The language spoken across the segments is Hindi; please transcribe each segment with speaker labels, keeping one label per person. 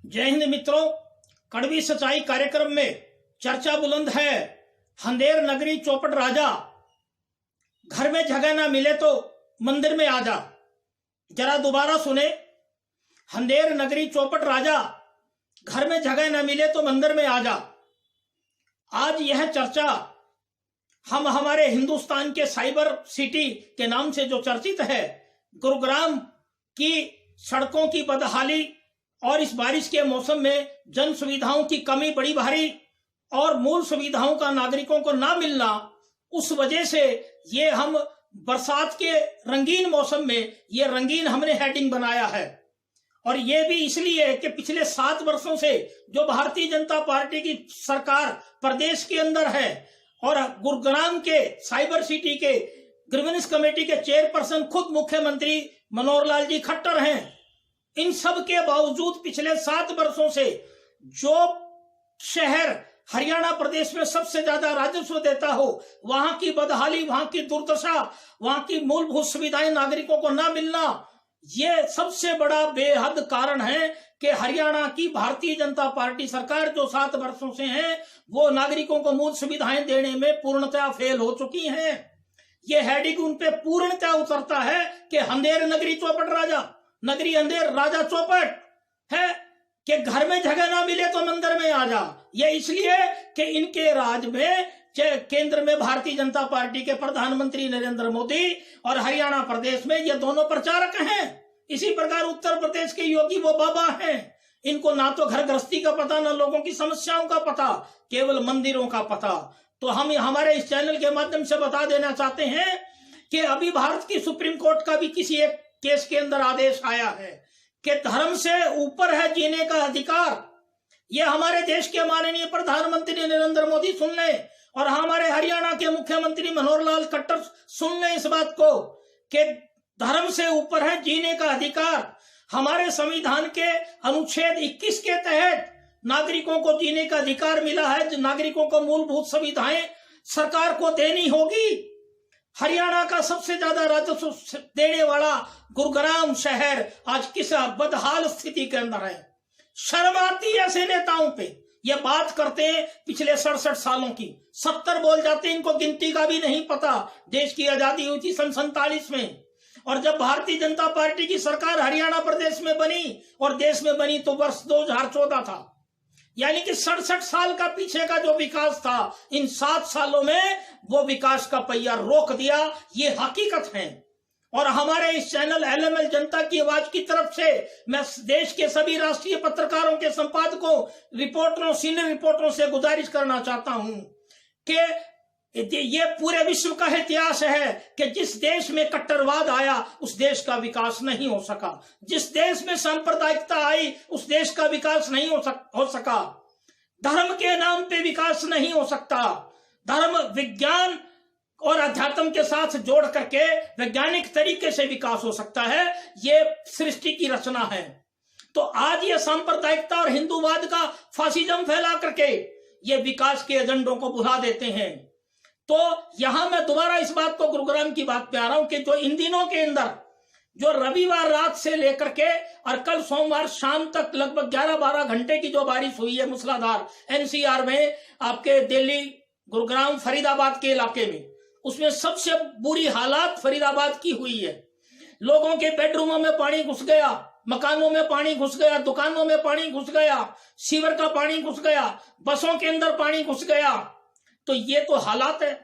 Speaker 1: जय हिंद मित्रों, कड़वी सच्चाई कार्यक्रम में चर्चा बुलंद है। हंदेर नगरी चौपट राजा, घर में जगह ना मिले तो मंदिर में आ जा। जरा दोबारा सुने। हंदेर नगरी चौपट राजा, घर में जगह ना मिले तो मंदिर में आ जा। आज यह चर्चा हम हमारे हिंदुस्तान के साइबर सिटी के नाम से जो चर्चित है, गुरुग्राम की सड़कों की बदहाली और इस बारिश के मौसम में जन सुविधाओं की कमी बड़ी भारी और मूल सुविधाओं का नागरिकों को ना मिलना, उस वजह से ये हम बरसात के रंगीन मौसम में ये रंगीन हमने हेडिंग बनाया है। और ये भी इसलिए कि पिछले 7 वर्षों से जो भारतीय जनता पार्टी की सरकार प्रदेश के अंदर है और गुरुग्राम के साइबर सिटी के ग्रीवेंस कमेटी के चेयरपर्सन खुद मुख्यमंत्री मनोहर लाल जी खट्टर हैं। इन सब के बावजूद पिछले 7 वर्षों से जो शहर हरियाणा प्रदेश में सबसे ज्यादा राजस्व देता हो, वहां की बदहाली, वहां की दुर्दशा, वहां की मूलभूत सुविधाएं नागरिकों को ना मिलना, ये सबसे बड़ा बेहद कारण है कि हरियाणा की भारतीय जनता पार्टी सरकार जो 7 वर्षों से है वो नागरिकों को मूल सुविधाएं देने में पूर्णतः फेल हो चुकी हैं। ये हेडिंग उन पे पूर्णतः उतरता है कि हंदेर नगरी चौपट राजा, नगरी अंधेर राजा चौपट है कि घर में जगह ना मिले तो मंदिर में आ जा। ये इसलिए कि इनके राज में केंद्र में भारतीय जनता पार्टी के प्रधानमंत्री नरेंद्र मोदी और हरियाणा प्रदेश में ये दोनों प्रचारक हैं। इसी प्रकार उत्तर प्रदेश के योगी वो बाबा हैं। इनको ना तो घर गृहस्थी का पता, ना लोगों की समस्याओं का पता, केवल मंदिरों का पता। तो हम हमारे इस चैनल के माध्यम से बता देना चाहते हैं कि अभी भारत की सुप्रीम कोर्ट का भी किसी एक केस के अंदर आदेश आया है कि धर्म से ऊपर है जीने का अधिकार। ये हमारे देश के माननीय प्रधानमंत्री नरेंद्र मोदी सुन लें और हमारे हरियाणा के मुख्यमंत्री मनोहर लाल खट्टर सुन लें इस बात को कि धर्म से ऊपर है जीने का अधिकार। हमारे संविधान के अनुच्छेद 21 के तहत नागरिकों को जीने का अधिकार मिला है। जो नागरिकों को मूलभूत सुविधाएं सरकार को देनी होगी। हरियाणा का सबसे ज्यादा राजस्व देने वाला गुरुग्राम शहर आज किस बदहाल स्थिति के अंदर है। शर्म आती है ऐसे नेताओं पे। ये बात करते हैं पिछले 67 सालों की, 70 बोल जाते हैं, इनको गिनती का भी नहीं पता। देश की आजादी हुई थी सन 47 में और जब भारतीय जनता पार्टी की सरकार हरियाणा प्रदेश में बनी और देश में बनी तो वर्ष 2014 था। यानी कि 67 साल का पीछे का जो विकास था, इन 7 सालों में वो विकास का पहिया रोक दिया। ये हकीकत है। और हमारे इस चैनल एलएमएल जनता की आवाज की तरफ से मैं देश के सभी राष्ट्रीय पत्रकारों के संपादकों, रिपोर्टरों, सीनियर रिपोर्टरों से गुजारिश करना चाहता हूं कि ये पूरे विश्व का इतिहास है कि जिस देश में कट्टरवाद आया उस देश का विकास नहीं हो सका। जिस देश में सांप्रदायिकता आई उस देश का विकास नहीं हो सका। धर्म के नाम पे विकास नहीं हो सकता। धर्म विज्ञान और अध्यात्म के साथ जोड़ करके वैज्ञानिक तरीके से विकास हो सकता है। ये सृष्टि की रचना है। तो आज ये सांप्रदायिकता और हिंदूवाद का फासिज्म फैला करके ये विकास के एजेंडों को भुला देते हैं। तो यहां मैं दोबारा इस बात को, गुरुग्राम की बात पे आ रहा हूं कि जो इन दिनों के अंदर जो रविवार रात से लेकर के और कल सोमवार शाम तक लगभग 11-12 घंटे की जो बारिश हुई है मूसलाधार एनसीआर में, आपके दिल्ली, गुरुग्राम, फरीदाबाद के इलाके में, उसमें सबसे बुरी हालात फरीदाबाद की हुई है। लोगों के बेडरूमों में पानी घुस गया, मकानों में पानी घुस गया, दुकानों में पानी घुस गया, सीवर का पानी घुस गया, बसों के अंदर पानी घुस गया। तो ये तो हालात है।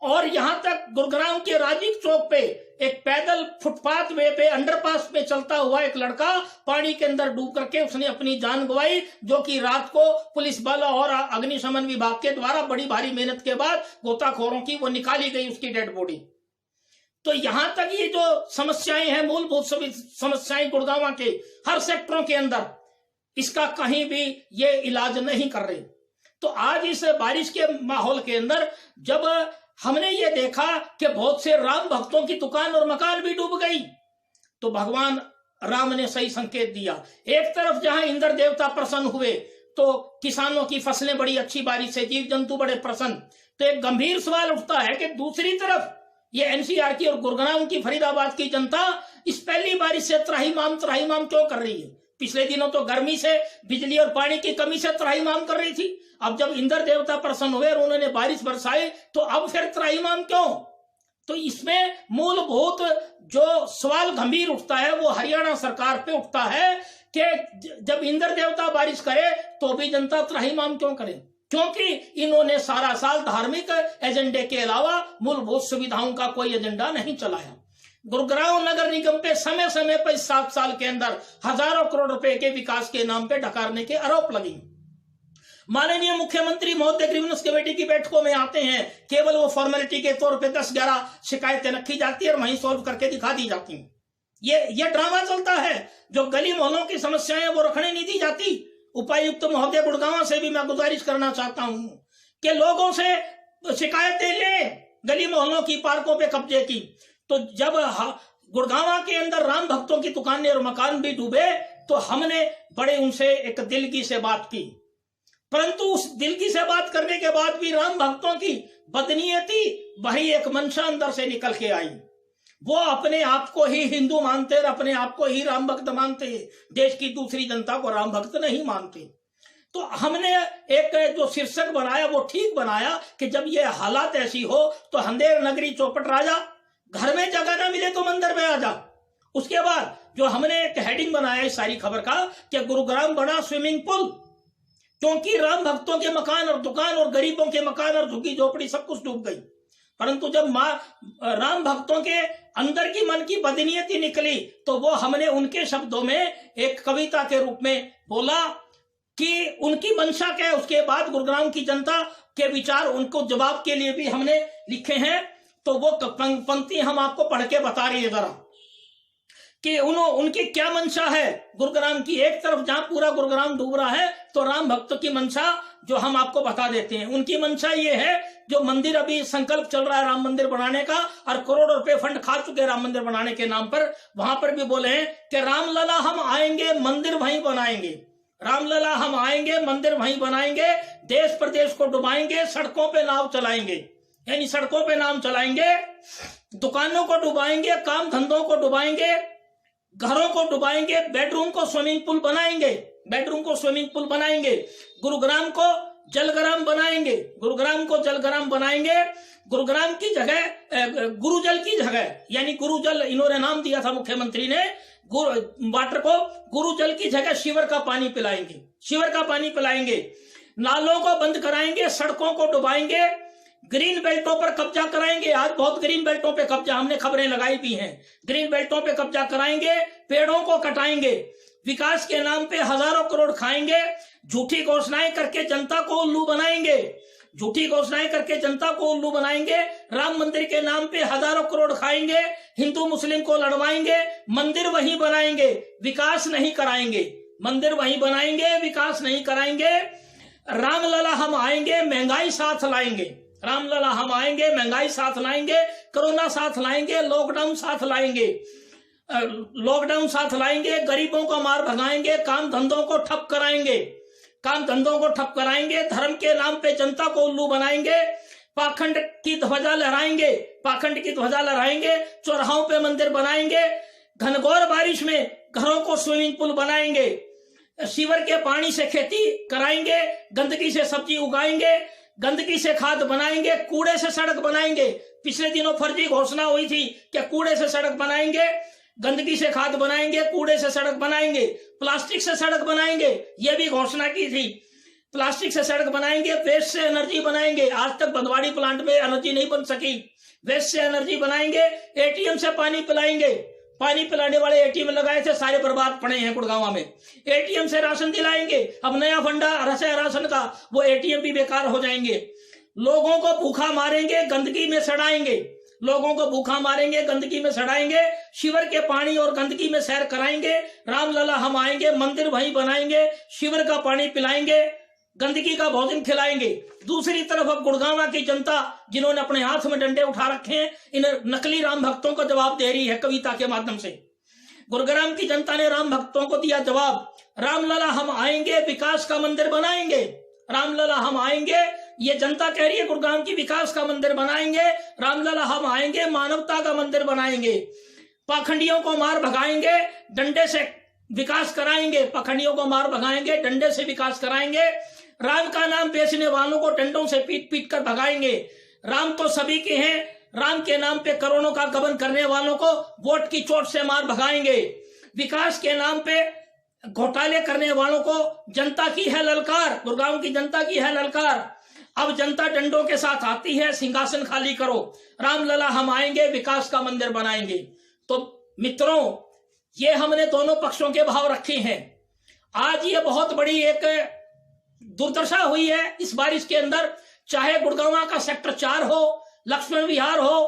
Speaker 1: और यहां तक गुरुग्राम के राजीव चौक पे एक पैदल फुटपाथ वे पे अंडरपास पे चलता हुआ एक लड़का पानी के अंदर डूब करके उसने अपनी जान गंवाई, जो कि रात को पुलिस बल और अग्निशमन विभाग के द्वारा बड़ी भारी मेहनत के बाद गोताखोरों की वो निकाली गई उसकी डेड बॉडी। तो यहां तक ये जो समस्याएं हैं, मूलभूत समस्याएं गुड़गांव के हर सेक्टरों के अंदर, इसका कहीं भी ये इलाज नहीं कर रहे। तो आज इस बारिश के माहौल के अंदर जब हमने ये देखा कि बहुत से राम भक्तों की दुकान और मकान भी डूब गई, तो भगवान राम ने सही संकेत दिया। एक तरफ जहां इंद्र देवता प्रसन्न हुए तो किसानों की फसलें बड़ी अच्छी बारिश से, जीव जंतु बड़े प्रसन्न। तो एक गंभीर सवाल उठता है कि दूसरी तरफ ये एनसीआर की और गुरुग्राम की, फरीदाबाद की जनता इस पहली बारिश से त्राहिमाम क्यों कर रही है? पिछले दिनों तो गर्मी से, बिजली और पानी की कमी से त्राहिमाम कर रही थी। अब जब इंद्र देवता प्रसन्न हुए और उन्होंने बारिश बरसाई तो अब फिर त्राहिमाम क्यों? तो इसमें मूलभूत जो सवाल गंभीर उठता है वो हरियाणा सरकार पे उठता है कि जब इंद्र देवता बारिश करे तो भी जनता त्राहिमाम क्यों करे? क्योंकि इन्होंने सारा साल धार्मिक एजेंडे के अलावा मूलभूत सुविधाओं का कोई एजेंडा नहीं चलाया। गुरुग्राम नगर निगम पे समय समय पर 7 साल के अंदर हजारों करोड़ रुपए के विकास के नाम पे डकारने के आरोप लगे। माननीय मुख्यमंत्री महोदय ग्रीवनेस कमेटी की बैठकों में आते हैं, केवल वो फॉर्मेलिटी के तौर पे 10-11 शिकायतें रखी जाती है और वहीं सॉल्व करके दिखा दी जाती हैं। ये ड्रामा चलता है। जो गली मोहल्लों की समस्याएं वो रखने नहीं दी जाती। उपायुक्त महोदय गुड़गांव से भी मैं गुजारिश करना चाहता हूं कि लोगों से शिकायतें लें गली मोहल्लों की, पार्कों पे कब्जे की। तो जब गुड़गांव के अंदर राम भक्तों की दुकानें और मकान भी डूबे तो हमने बड़े उनसे एक दिलगी से बात की, परंतु उस दिलगी से बात करने के बाद भी राम भक्तों की बदनीयती वही एक मंशा अंदर से निकल के आई। वो अपने आप को ही हिंदू मानते और अपने आप को ही राम भक्त मानते, देश की दूसरी जनता को राम भक्त नहीं मानते। तो हमने एक जो शीर्षक बनाया वो ठीक बनाया कि जब ये हालात ऐसी हो तो अंधेर नगरी चौपट राजा, घर में जगह ना मिले तो मंदिर में आ जा। उसके बाद जो हमने एक हेडिंग बनाया इस सारी खबर का कि गुरुग्राम बना स्विमिंग पूल, क्योंकि राम भक्तों के मकान और दुकान और गरीबों के मकान और झुग्गी झोपड़ी सब कुछ डूब गई। परंतु जब राम भक्तों के अंदर की मन की बदनीयती निकली तो वो हमने उनके शब्दों में एक कविता के रूप में बोला कि उनकी मंशा क्या है। उसके बाद गुरुग्राम की जनता के विचार उनको जवाब के लिए भी हमने लिखे हैं। तो वो पंक्ति हम आपको पढ़ के बता रही है जरा कि उनकी क्या मंशा है गुरुग्राम की। एक तरफ जहां पूरा गुरुग्राम डूब रहा है तो राम भक्तों की मंशा जो हम आपको बता देते हैं। उनकी मंशा ये है, जो मंदिर अभी संकल्प चल रहा है राम मंदिर बनाने का और करोड़ों रुपए फंड खा चुके राम मंदिर बनाने के नाम पर, वहां पर भी बोले हैं कि रामलला हम आएंगे मंदिर वहीं बनाएंगे, रामलला हम आएंगे मंदिर वहीं बनाएंगे, देश प्रदेश को डुबाएंगे, सड़कों पे नाव चलाएंगे, यानी सड़कों पे नाव चलाएंगे, दुकानों को डुबाएंगे, काम धंधों को डुबाएंगे, घरों को डुबाएंगे, बेडरूम को स्विमिंग पूल बनाएंगे, बेडरूम को स्विमिंग पूल बनाएंगे, गुरुग्राम को जलग्राम बनाएंगे, गुरुग्राम को जलग्राम बनाएंगे, गुरुग्राम की जगह गुरुजल की जगह, यानी गुरुजल इन्होंने नाम दिया था मुख्यमंत्री ने, वाटर को गुरुजल की जगह शिवर का पानी पिलाएंगे, शिवर का पानी पिलाएंगे, नालों को बंद कराएंगे, सड़कों को डुबाएंगे, ग्रीन बेल्टों पर कब्जा कराएंगे। आज बहुत ग्रीन बेल्टों पे कब्जा, हमने खबरें लगाई भी हैं, ग्रीन बेल्टों पे कब्जा कराएंगे, पेड़ों को कटाएंगे, विकास के नाम पे हजारों करोड़ खाएंगे, झूठी घोषणाएं करके जनता को उल्लू बनाएंगे, झूठी घोषणाएं करके जनता को उल्लू बनाएंगे, राम मंदिर के नाम पे हजारों करोड़ खाएंगे, हिंदू मुस्लिम को लड़वाएंगे, मंदिर वहीं बनाएंगे, विकास नहीं कराएंगे, मंदिर वहीं बनाएंगे, विकास नहीं कराएंगे। रामलला हम आएंगे महंगाई साथ लाएंगे, रामलला हम आएंगे महंगाई साथ लाएंगे, कोरोना साथ लाएंगे, लॉकडाउन साथ लाएंगे, लॉकडाउन साथ लाएंगे, गरीबों को मार भगाएंगे, काम धंधों को ठप कराएंगे, काम धंधों को ठप कराएंगे, धर्म के नाम पे जनता को उल्लू बनाएंगे, पाखंड की ध्वजा लहराएंगे, पाखंड की ध्वजा लहराएंगे, चौराहों पे मंदिर बनाएंगे, घनघोर बारिश में घरों को स्विमिंग पूल बनाएंगे, सीवर के पानी से खेती कराएंगे, गंदगी से सब्जी उगाएंगे, गंदगी से खाद बनाएंगे, कूड़े से सड़क बनाएंगे। पिछले दिनों फर्जी घोषणा हुई थी कि कूड़े से सड़क बनाएंगे, गंदगी से खाद बनाएंगे, कूड़े से सड़क बनाएंगे, प्लास्टिक से सड़क बनाएंगे, ये भी घोषणा की थी। प्लास्टिक से सड़क बनाएंगे, वेस्ट से एनर्जी बनाएंगे, आज तक बंदवाड़ी प्लांट में एनर्जी नहीं बन सकी, वेस्ट से एनर्जी बनाएंगे, एटीएम से पानी पिलाएंगे, पानी पिलाने वाले एटीएम लगाए थे सारे बर्बाद पड़े हैं गुड़गांव में, एटीएम से राशन दिलाएंगे, अब नया फंडा राशन का वो एटीएम भी बेकार हो जाएंगे, लोगों को भूखा मारेंगे, गंदगी में सड़ाएंगे, लोगों को भूखा मारेंगे, गंदगी में सड़ाएंगे, शिवर के पानी और गंदगी में सैर कराएंगे, रामलला हम आएंगे मंदिर वहीं बनाएंगे, शिवर का पानी पिलाएंगे, गंदगी का भोजन खिलाएंगे। दूसरी तरफ अब गुड़गांव की जनता जिन्होंने अपने हाथ में डंडे उठा रखे हैं, इन नकली राम भक्तों को जवाब दे रही है कविता के माध्यम से। गुरुग्राम की जनता ने राम भक्तों को दिया जवाब, रामलला हम आएंगे विकास का मंदिर बनाएंगे, रामलला हम आएंगे, ये जनता कह रही है गुरुग्राम की विकास का मंदिर बनाएंगे, रामलला हम आएंगे मानवता का मंदिर बनाएंगे, पाखंडियों को मार भगाएंगे, डंडे से विकास कराएंगे, पखंडियों को मार भगाएंगे, डंडे से विकास कराएंगे, राम का नाम बेचने वालों को डंडों से पीट पीट कर भगाएंगे। राम तो सभी के हैं, राम के नाम पे करोड़ों का गबन करने वालों को वोट की चोट से मार भगाएंगे। विकास के नाम पे घोटाले करने वालों को जनता की है ललकार, गुड़गांव की जनता की है ललकार। अब जनता डंडों के साथ आती है, सिंहासन खाली करो, रामलला हम आएंगे, विकास का मंदिर बनाएंगे। तो मित्रों, ये हमने दोनों पक्षों के भाव रखे हैं। आज ये बहुत बड़ी एक दुर्दशा हुई है इस बारिश के अंदर, चाहे गुड़गांव का सेक्टर 4 हो, लक्ष्मण विहार हो,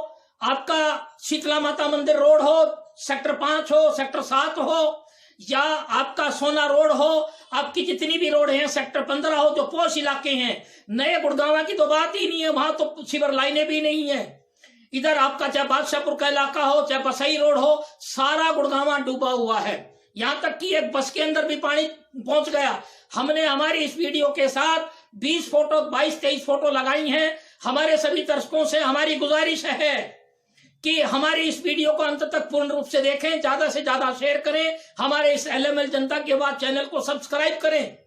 Speaker 1: आपका शीतला माता मंदिर रोड हो, सेक्टर 5 हो, सेक्टर 7 हो, या आपका सोना रोड हो, आपकी जितनी भी रोड हैं, सेक्टर 15 हो, जो पोश इलाके हैं। नए गुड़गांव की तो बात ही नहीं है, वहां तो सीवर लाइनें भी नहीं है। इधर आपका चाहे बादशाहपुर का इलाका हो, चाहे बसई रोड हो, सारा गुड़गांव डूबा हुआ है। यहां तक कि एक बस के अंदर भी पानी पहुंच गया। हमने हमारी इस वीडियो के साथ 20 फोटो 22-23 फोटो लगाई हैं। हमारे सभी दर्शकों से हमारी गुजारिश है कि हमारी इस वीडियो को अंत तक पूर्ण रूप से देखें, ज्यादा से ज्यादा शेयर करें, हमारे इस LML जनता की आवाज चैनल को सब्सक्राइब करें।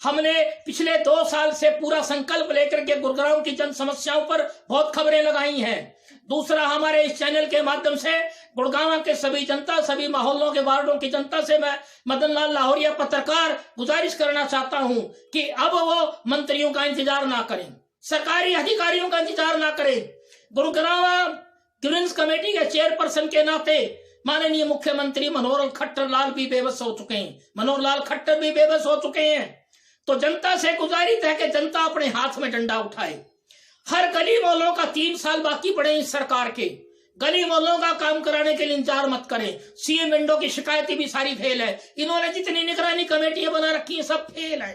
Speaker 1: हमने पिछले 2 साल से पूरा संकल्प लेकर के गुड़गांव की जन समस्याओं पर बहुत खबरें लगाई हैं। दूसरा, हमारे इस चैनल के माध्यम से गुड़गांव के सभी जनता, सभी मोहल्लों के वार्डों की जनता से मैं मदन लाल लाहौरिया पत्रकार गुजारिश करना चाहता हूं कि अब वो मंत्रियों का इंतजार ना करें, सरकारी अधिकारियों का इंतजार ना करें। गुड़गांव ग्रीन्स कमेटी के चेयरपर्सन के नाते माननीय मुख्यमंत्री मनोहर लाल खट्टर भी बेबस हो चुके हैं, मनोहर लाल खट्टर भी बेबस हो चुके हैं। तो जनता से गुजारिश है कि जनता अपने हाथ में डंडा उठाए। हर गली मोहल्लों का 3 साल बाकी पड़े इस सरकार के, गली मोहल्लों का काम कराने के लिए इंतजार मत करें। सीएम विंडो की शिकायतें भी सारी फेल है। इन्होंने जितनी निगरानी कमेटियां बना रखी है सब फेल है।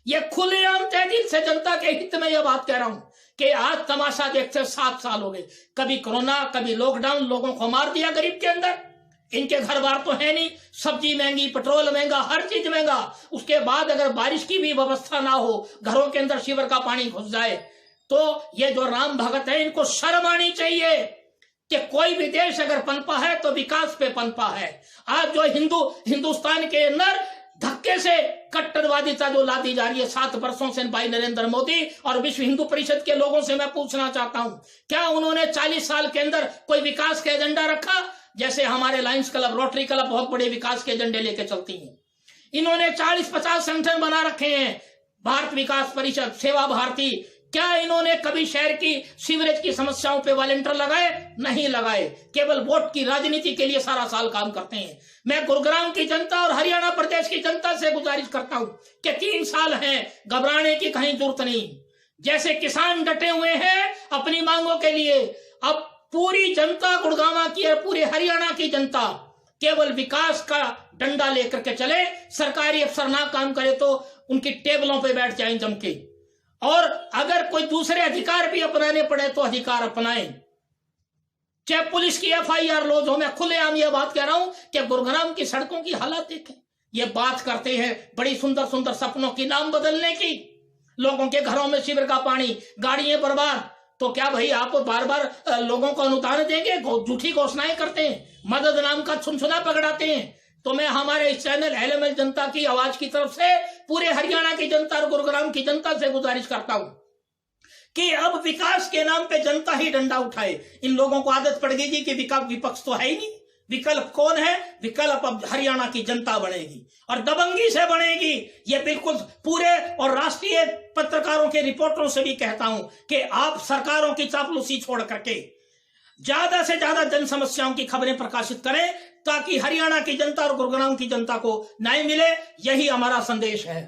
Speaker 1: ये खुलेआम तय दिल से जनता के हित में यह बात कह रहा हूं कि आज तमाशा देखते 7 साल हो गए, कभी कोरोना, कभी लॉकडाउन, लोगों को मार दिया गरीब के अंदर। इनके घर बार तो है नहीं, सब्जी महंगी, पेट्रोल महंगा, हर चीज महंगा। उसके बाद अगर बारिश की भी व्यवस्था ना हो, घरों के अंदर सीवर का पानी घुस जाए, तो ये जो राम भगत है इनको शर्म आनी चाहिए कि कोई भी देश अगर पनपा है तो विकास पे पनपा है। आज जो हिंदुस्तान के अंदर धक्के से कट्टरवादिता जो ला दी जा रही है 7 वर्षों से भाई नरेंद्र मोदी और विश्व हिंदू परिषद के लोगों से मैं पूछना चाहता हूं, क्या उन्होंने 40 साल के अंदर कोई विकास का एजेंडा रखा? जैसे हमारे लायंस क्लब, रोटरी क्लब बहुत बड़े विकास के एजेंडे लेके चलती हैं। इन्होंने 40-50 संगठन बना रखे हैं, भारत विकास परिषद, सेवा भारती। क्या इन्होंने कभी शहर की सीवरेज की समस्याओं पे वॉलंटियर लगाए? नहीं लगाए। केवल वोट की राजनीति के लिए सारा साल काम करते हैं। मैं गुड़गांव की जनता और हरियाणा प्रदेश की जनता से गुजारिश करता हूं कि 3 साल हैं, घबराने की कहीं जरूरत नहीं। जैसे किसान डटे हुए हैं अपनी मांगों के लिए, अब पूरी जनता गुड़गांव की और पूरे हरियाणा की जनता केवल विकास का डंडा लेकर के चले। सरकारी अफसर ना काम करे तो उनकी टेबलों पे बैठ जाएं जम के, और अगर कोई दूसरे अधिकार भी अपनाने पड़े तो अधिकार अपनाएं, चाहे पुलिस की FIR लॉज हो। मैं खुलेआम यह बात कह रहा हूं कि गुड़गांव की सड़कों की हालत देखें। ये बात करते हैं बड़ी सुंदर सुंदर सपनों की, नाम बदलने की, लोगों के घरों में सीवर का पानी, गाड़ियां बर्बाद। तो क्या भाई आप बार बार लोगों को अनुदान देंगे? झूठी घोषणाएं करते हैं, मदद नाम का छुनछुना पकड़ाते हैं। तो मैं हमारे इस चैनल LML जनता की आवाज की तरफ से पूरे हरियाणा की जनता और गुरुग्राम की जनता से गुजारिश करता हूं कि अब विकास के नाम पे जनता ही डंडा उठाए। इन लोगों को आदत पड़ गई कि विपक्ष तो है ही नहीं, विकल्प कौन है? विकल्प अब हरियाणा की जनता बनेगी और दबंगी से बनेगी। ये बिल्कुल पूरे और राष्ट्रीय पत्रकारों के रिपोर्टरों से भी कहता हूं कि आप सरकारों की चापलूसी छोड़ करके ज्यादा से ज्यादा जन समस्याओं की खबरें प्रकाशित करें, ताकि हरियाणा की जनता और गुरुग्राम की जनता को न्याय मिले। यही हमारा संदेश है।